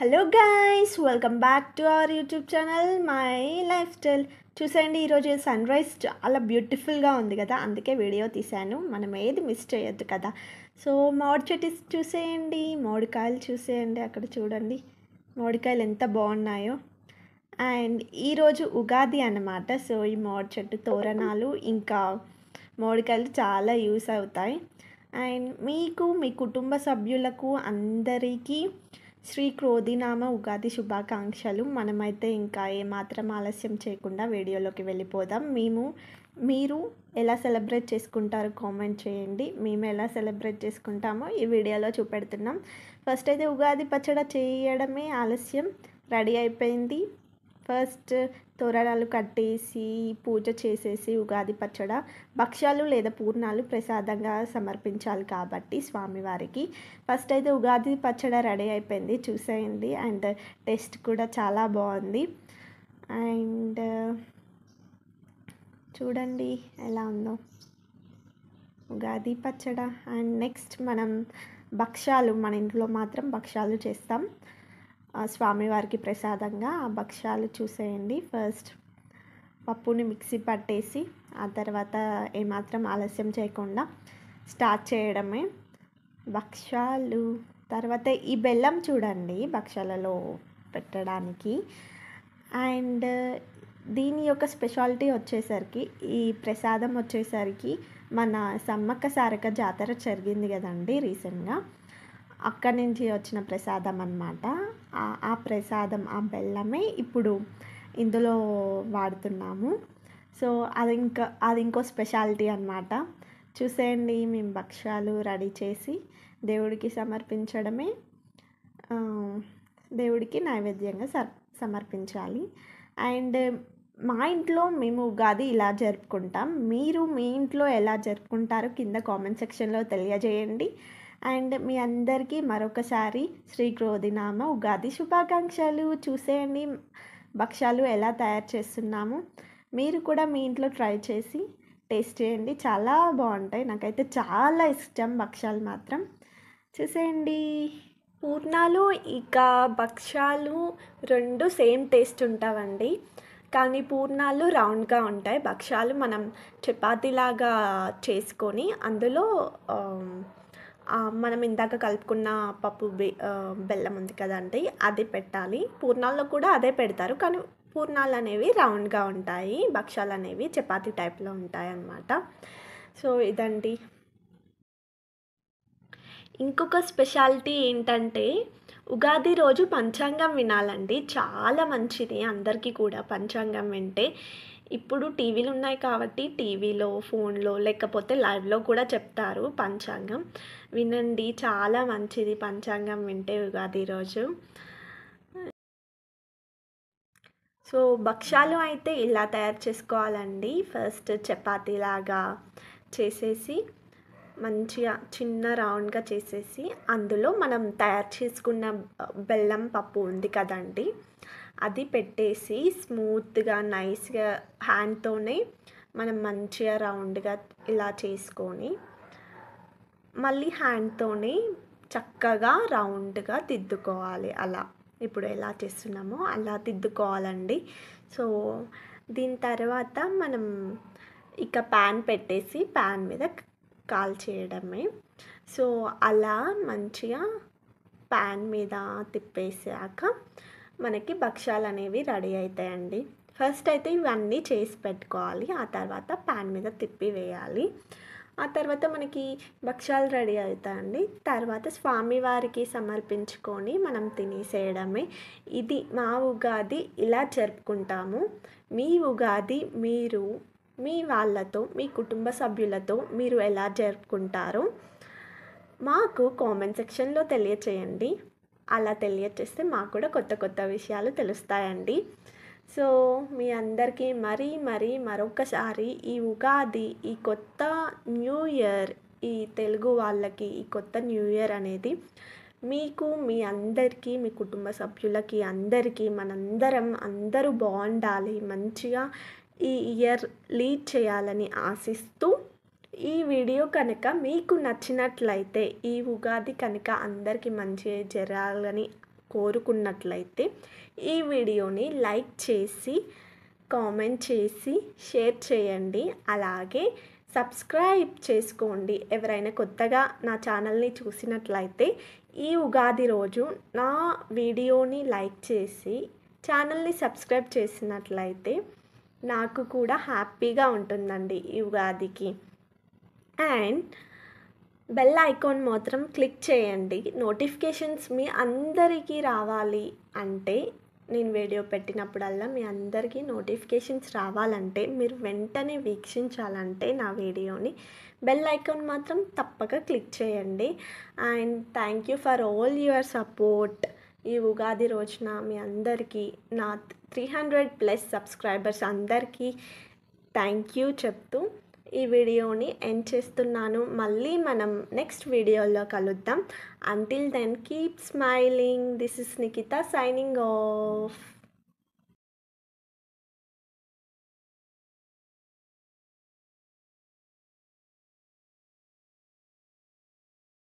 Hello guys, welcome back to our YouTube channel my life style. చూసేయండి, ఈరోజు sun rise చాలా బ్యూటిఫుల్గా ఉంది కదా, అందుకే వీడియో తీశాను. మనం ఏది మిస్ చేయొద్దు కదా. సో మామిడి చెట్టు చూసేయండి, మామిడికాయలు చూసేయండి, అక్కడ చూడండి మామిడికాయలు ఎంత బాగున్నాయో. అండ్ ఈరోజు ఉగాది అన్నమాట. సో ఈ మామిడి చెట్టు తోరణాలు ఇంకా మామిడికాయలు చాలా యూస్ అవుతాయి. అండ్ మీకు, మీ కుటుంబ సభ్యులకు అందరికీ శ్రీ క్రోధినామ ఉగాది శుభాకాంక్షలు. మనమైతే ఇంకా ఏమాత్రం ఆలస్యం చేయకుండా వీడియోలోకి వెళ్ళిపోదాం. మీరు ఎలా సెలబ్రేట్ చేసుకుంటారో కామెంట్ చేయండి. మేము ఎలా సెలబ్రేట్ చేసుకుంటామో ఈ వీడియోలో చూపెడుతున్నాం. ఫస్ట్ అయితే ఉగాది పచ్చడి చేయడమే ఆలస్యం, రెడీ అయిపోయింది. ఫస్ట్ తోరణాలు కట్టేసి పూజ చేసేసి ఉగాది పచ్చడి, భక్ష్యాలు లేదా పూర్ణాలు ప్రసాదంగా సమర్పించాలి కాబట్టి స్వామివారికి ఫస్ట్ అయితే ఉగాది పచ్చడి రెడీ అయిపోయింది, చూసేయండి. అండ్ టేస్ట్ కూడా చాలా బాగుంది. అండ్ చూడండి ఎలా ఉందో ఉగాది పచ్చడి. అండ్ నెక్స్ట్ మనం భక్ష్యాలు, మన ఇంట్లో మాత్రం భక్ష్యాలు చేస్తాం స్వామివారికి ప్రసాదంగా. ఆ భక్ష్యాలు చూసేయండి. ఫస్ట్ పప్పుని మిక్సీ పట్టేసి ఆ తర్వాత ఏమాత్రం ఆలస్యం చేయకుండా స్టార్ట్ చేయడమే భక్ష్యాలు. తర్వాత ఈ బెల్లం చూడండి భక్ష్యాలలో పెట్టడానికి. అండ్ దీని యొక్క స్పెషాలిటీ వచ్చేసరికి, ఈ ప్రసాదం వచ్చేసరికి మన సమ్మక్క సారక్క జాతర జరిగింది కదండి రీసెంట్గా, అక్కడి నుంచి వచ్చిన ప్రసాదం అన్నమాట. ఆ ప్రసాదం, ఆ బెల్లమే ఇప్పుడు ఇందులో వాడుతున్నాము. సో అది ఇంకో స్పెషాలిటీ అన్నమాట. చూసేయండి, మేము భక్ష్యాలు రెడీ చేసి దేవుడికి సమర్పించడమే, దేవుడికి నైవేద్యంగా సమర్పించాలి. అండ్ మా ఇంట్లో మేము ఉగాది ఇలా జరుపుకుంటాం. మీరు మీ ఇంట్లో ఎలా జరుపుకుంటారో కింద కామెంట్ సెక్షన్లో తెలియజేయండి. అండ్ మీ అందరికీ మరొకసారి శ్రీ క్రోధినామ ఉగాది శుభాకాంక్షలు. చూసేయండి భక్ష్యాలు ఎలా తయారు చేస్తున్నాము. మీరు కూడా మీ ఇంట్లో ట్రై చేసి టేస్ట్ చేయండి, చాలా బాగుంటాయి. నాకైతే చాలా ఇష్టం భక్ష్యాలు మాత్రం. చూసేయండి. పూర్ణాలు ఇక భక్ష్యాలు రెండు సేమ్ టేస్ట్ ఉంటావండి, కానీ పూర్ణాలు రౌండ్గా ఉంటాయి. భక్ష్యాలు మనం చపాతీలాగా చేసుకొని అందులో మనం ఇందాక కలుపుకున్న పప్పు బెల్లం ఉంది కదండి, అది పెట్టాలి. పూర్ణాల్లో కూడా అదే పెడతారు, కానీ పూర్ణాలు అనేవి రౌండ్గా ఉంటాయి, భక్ష్యాలు అనేవి చపాతీ టైప్లో ఉంటాయి అన్నమాట. సో ఇదండి. ఇంకొక స్పెషాలిటీ ఏంటంటే, ఉగాది రోజు పంచాంగం వినాలండి, చాలా మంచిది అందరికీ కూడా పంచాంగం వింటే. ఇప్పుడు టీవీలు ఉన్నాయి కాబట్టి టీవీలో, ఫోన్లో, లేకపోతే లైవ్లో కూడా చెప్తారు పంచాంగం. వినండి, చాలా మంచిది పంచాంగం వింటే ఉగాది రోజు. సో భక్ష్యాలు అయితే ఇలా తయారు చేసుకోవాలండి. ఫస్ట్ చపాతీలాగా చేసేసి మంచిగా చిన్న రౌండ్గా చేసేసి అందులో మనం తయారు చేసుకున్న బెల్లం పప్పు ఉంది కదండి, అది పెట్టేసి స్మూత్గా నైస్గా హ్యాండ్తోనే మనం మంచిగా రౌండ్గా ఇలా చేసుకొని మళ్ళీ హ్యాండ్తోనే చక్కగా రౌండ్గా దిద్దుకోవాలి. అలా ఇప్పుడు ఎలా చేస్తున్నామో అలా దిద్దుకోవాలండి. సో దీని తర్వాత మనం ఇక ప్యాన్ పెట్టేసి ప్యాన్ మీద కాల్ చేయడమే. సో అలా మంచిగా ప్యాన్ మీద తిప్పేసాక మనకి భక్ష్యాలు అనేవి రెడీ అవుతాయండి. ఫస్ట్ అయితే ఇవన్నీ చేసి పెట్టుకోవాలి, ఆ తర్వాత ప్యాన్ మీద తిప్పి వేయాలి. ఆ తర్వాత మనకి భక్ష్యాలు రెడీ అవుతాయండి. తర్వాత స్వామివారికి సమర్పించుకొని మనం తినేసేయడమే. ఇది మా ఉగాది, ఇలా జరుపుకుంటాము. మీ ఉగాది మీరు మీ వాళ్ళతో, మీ కుటుంబ సభ్యులతో మీరు ఎలా జరుపుకుంటారో మాకు కామెంట్ సెక్షన్లో తెలియచేయండి. అలా తెలియచేస్తే మాకు కూడా కొత్త కొత్త విషయాలు తెలుస్తాయండి. సో మీ అందరికీ మరొకసారి ఈ ఉగాది, ఈ కొత్త న్యూ ఇయర్, ఈ తెలుగు వాళ్ళకి ఈ కొత్త న్యూ ఇయర్ అనేది మీకు, మీ అందరికీ, మీ కుటుంబ సభ్యులకి అందరికీ, అందరూ బాగుండాలి, మంచిగా ఈ ఇయర్ లీడ్ చేయాలని ఆశిస్తూ, ఈ వీడియో కనుక మీకు నచ్చినట్లయితే, ఈ ఉగాది కనుక అందరికీ మంచి జరగాలని కోరుకున్నట్లయితే ఈ వీడియోని లైక్ చేసి కామెంట్ చేసి షేర్ చేయండి. అలాగే సబ్స్క్రైబ్ చేసుకోండి. ఎవరైనా కొత్తగా నా ఛానల్ని చూసినట్లయితే ఈ ఉగాది రోజు నా వీడియోని లైక్ చేసి ఛానల్ని సబ్స్క్రైబ్ చేసినట్లయితే నాకు కూడా హ్యాపీగా ఉంటుందండి ఈ ఉగాదికి. అండ్ బెల్ ఐకాన్ మాత్రం క్లిక్ చేయండి. నోటిఫికేషన్స్ మీ అందరికీ రావాలి అంటే, నేను వీడియో పెట్టినప్పుడల్లా మీ అందరికీ నోటిఫికేషన్స్ రావాలంటే, మీరు వెంటనే వీక్షించాలంటే నా వీడియోని బెల్ ఐకాన్ మాత్రం తప్పక క్లిక్ చేయండి. And thank you for all your support. ఈ ఉగాది రోజున మీ అందరికీ, నా 300+ సబ్స్క్రైబర్స్ అందరికీ థ్యాంక్ యూ చెప్తూ ఈ వీడియోని ఎండ్ చేస్తున్నాను. మళ్ళీ మనం నెక్స్ట్ వీడియోలో కలుద్దాం. Until then keep smiling. This is Nikhita signing of.